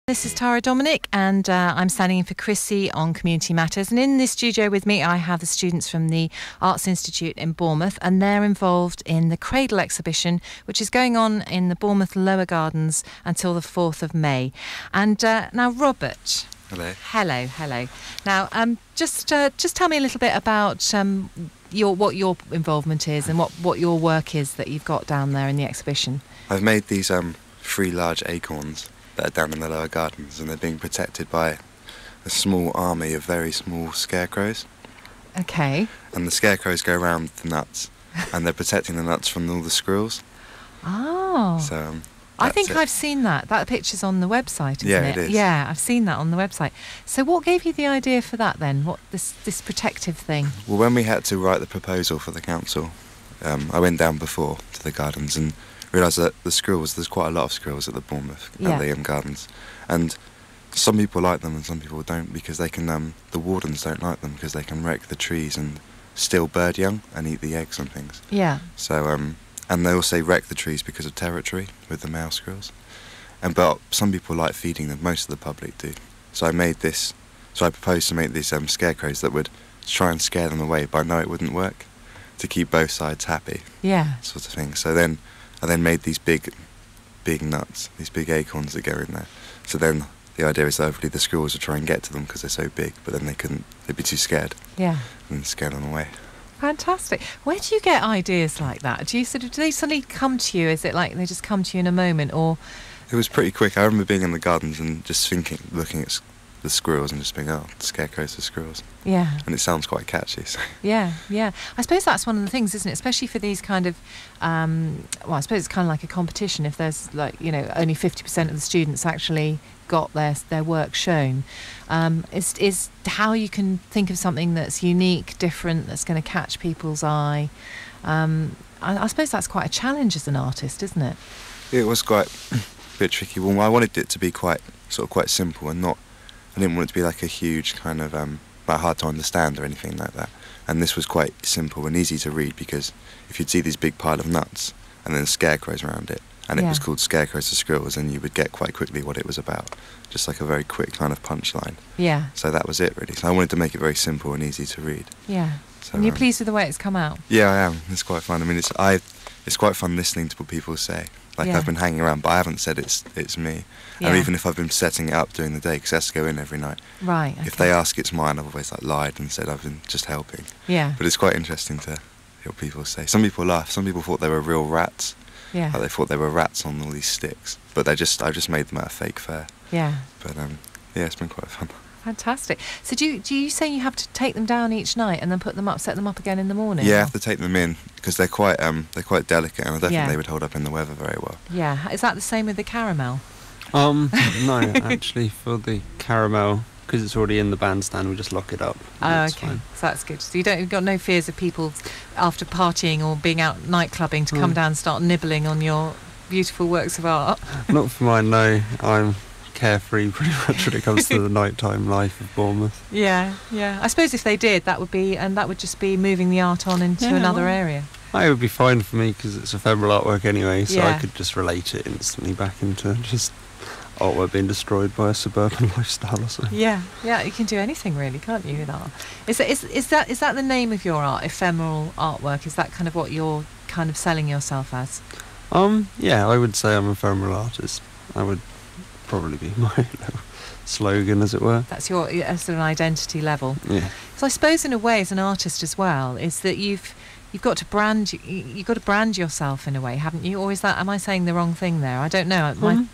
This is Tara Dominic, and I'm standing in for Chrissy on Community Matters. And in this studio with me, I have the students from the Arts Institute in Bournemouth, and they're involved in the Cradle exhibition, which is going on in the Bournemouth Lower Gardens until the 4th of May. And now, Robert. Hello. Hello. Now, just tell me a little bit about what your involvement is and what your work is that you've got down there in the exhibition. I've made these 3 large acorns that are down in the lower gardens, and they're being protected by a small army of very small scarecrows. Okay. And the scarecrows go around the nuts, and they're protecting the nuts from all the squirrels. Oh. So I think I've seen that. That picture's on the website, isn't it? Yeah, it is. Yeah, I've seen that on the website. So what gave you the idea for that then? What this protective thing? Well, when we had to write the proposal for the council, I went down before to the gardens and realised that the squirrels, there's quite a lot of squirrels at the Bournemouth at the gardens, and some people like them and some people don't, because they can the wardens don't like them because they can wreck the trees and steal bird young and eat the eggs and things. Yeah. So and they also wreck the trees because of territory with the male squirrels, but some people like feeding them. Most of the public do. So I proposed to make these scarecrows that would try and scare them away, but I know it wouldn't work, to keep both sides happy. Yeah. Sort of thing. So then I then made these big nuts, these big acorns that go in there. So then the idea is that hopefully the squirrels would try and get to them because they're so big, but then they'd be too scared. Yeah. And scare them away. Fantastic. Where do you get ideas like that? Do they suddenly come to you? Is it like they just come to you in a moment, or? It was pretty quick. I remember being in the gardens and just looking at the squirrels and just being, oh, scarecrows are squirrels. Yeah. And it sounds quite catchy. So. Yeah. I suppose that's one of the things, isn't it? Especially for these kind of, I suppose it's kind of like a competition. If there's only 50% of the students actually got their work shown, is how you can think of something that's unique, different, that's going to catch people's eye. I suppose that's quite a challenge as an artist, isn't it? It was quite a bit tricky. Well, I wanted it to be quite simple and not. I didn't want it to be like a huge kind of hard to understand or anything like that. And this was quite simple and easy to read, because if you'd see this big pile of nuts and then scarecrows around it, and it was called Scarecrows to Squirrels, and you would get quite quickly what it was about. Just like a very quick kind of punchline. Yeah. So that was it, really. So I wanted to make it very simple and easy to read. Yeah. So, and you're pleased with the way it's come out? Yeah, I am. It's quite fun. I mean, it's quite fun listening to what people say. Like, I've been hanging around, but I haven't said it's me. Yeah. And even if I've been setting it up during the day, because it has to go in every night. Right. Okay. If they ask it's mine, I've always lied and said I've been just helping. Yeah. But it's quite interesting to hear what people say. Some people laugh. Some people thought they were real rats. Yeah. Like they thought they were rats on all these sticks. But I just made them out of fake fur. Yeah. But it's been quite fun. Fantastic. So do you say you have to take them down each night and then set them up again in the morning? Yeah, I have to take them in because they're quite delicate, and I don't think they would hold up in the weather very well. Yeah. Is that the same with the caramel? No, actually for the caramel, because it's already in the bandstand, we just lock it up. Oh, okay. Fine. So that's good. So you've got no fears of people after partying or being out night clubbing to come down and start nibbling on your beautiful works of art? Not for mine, no. I'm carefree pretty much when it comes to the nighttime life of Bournemouth. Yeah. I suppose if they did, that would just be moving the art on into another area. It would be fine for me because it's ephemeral artwork anyway, so I could just relate it instantly back into just artwork being destroyed by a suburban lifestyle or something. Yeah, you can do anything really, can't you, with art? Is that the name of your art, ephemeral artwork? Is that kind of what you're kind of selling yourself as? Yeah, I would say I'm an ephemeral artist. I would probably be my little slogan, as it were. That's your sort of identity level. Yeah. So I suppose in a way, as an artist as well, is that you've got to brand yourself in a way, haven't you? Or am I saying the wrong thing there? I don't know.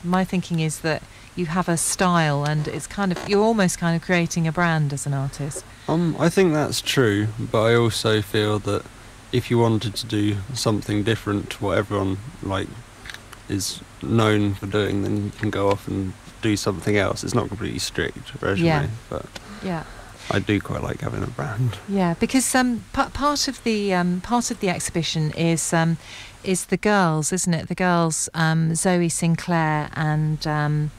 My thinking is that you have a style, and it's you're almost kind of creating a brand as an artist. I think that's true, but I also feel that if you wanted to do something different to what everyone is known for doing, then you can go off and do something else. It's not completely strict resume, but I do quite like having a brand. Yeah, because part of the exhibition is the girls, isn't it? The girls, Zoe Sinclair and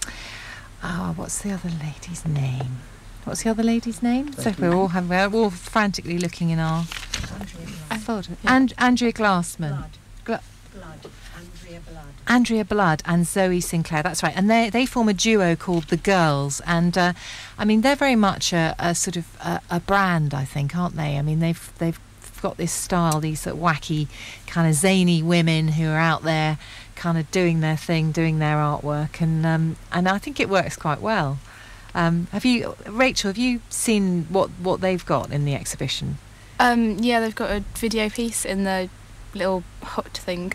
what's the other lady's name? So we're all frantically looking in our. Andrea Glassman. Blood. Andrea Blood and Zoe Sinclair, that's right. And they form a duo called The Girls. And, I mean, they're very much a sort of a brand, I think, aren't they? I mean, they've got this style, these sort of wacky, kind of zany women who are out there kind of doing their thing, doing their artwork. And I think it works quite well. Rachel, have you seen what they've got in the exhibition? Yeah, they've got a video piece in the little hut thing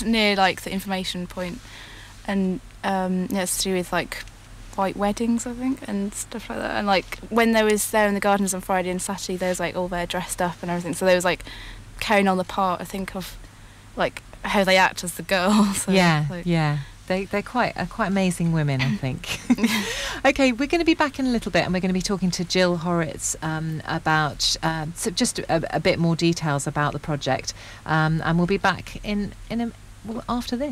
near like the information point, and yeah, it's to do with like white weddings, I think, and stuff like that. And like when they was there in the gardens on Friday and Saturday, they was like all there dressed up and everything, so they was like carrying on the part, I think, of like how they act as the girls. So, yeah, like, yeah. They're quite amazing women, I think. Okay, we're going to be back in a little bit, and we're going to be talking to Jill Horrocks about just a bit more details about the project, and we'll be back after this.